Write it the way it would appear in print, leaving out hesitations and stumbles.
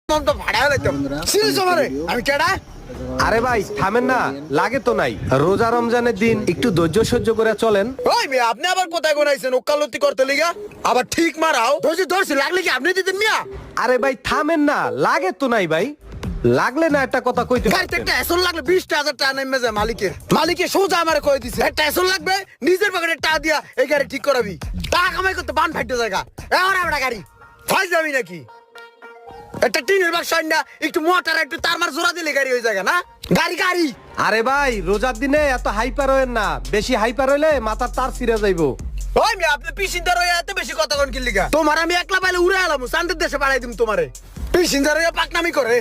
তো ভাড়া লাইতাম সিরিজ আমারে আমি কেডা আরে ভাই থামেন না, লাগে তো নাই। রোজা রমজানের দিন একটু ধৈর্য সহ্য করে চলেন। ওই মেয়ে আপনি আবার কোথায় গোনাইছেন ওকালতি করতে লিগা আবার ঠিক মারাও ধরছি লাগলে কি আপনি দিতেন মিয়া আরে ভাই থামেন না, লাগে তো নাই ভাই। লাগলে না একটা কথা কইতে গাড়িতে পারতেন। একটা এসন লাগলে 20,000 টাকা নেমে যায় মালিকে সোজা আমারে কই দিছে একটা এসন লাগবে নিজের পকেটে টাকা দিয়া এই গাড়ি ঠিক করাবি টাকা কামাই করতে বান ফাইটে জায়গা এখন আমরা গাড়ি ফাইজ যাবি নাকি একটা টিনের বাক্স আইনা একটু মোটর একটু তারমার জোড়া দিলে গাড়ি হয়ে যায় না গাড়ি আরে ভাই রোজার দিনে এত হাইপার হইেন না, বেশি হাইপার হইলে মাথার তার ছিঁড়ে যাইবো। ওই মেয়ে আপনি পিসিনদার হয়ে এত বেশি কথা কোন কি লিগা তোমার আমি একলা পাইলে উড়ে এলাম চান্দের দেশে বাড়াই দিম তোমারে পিসিনদার হয়ে পাকনামি করে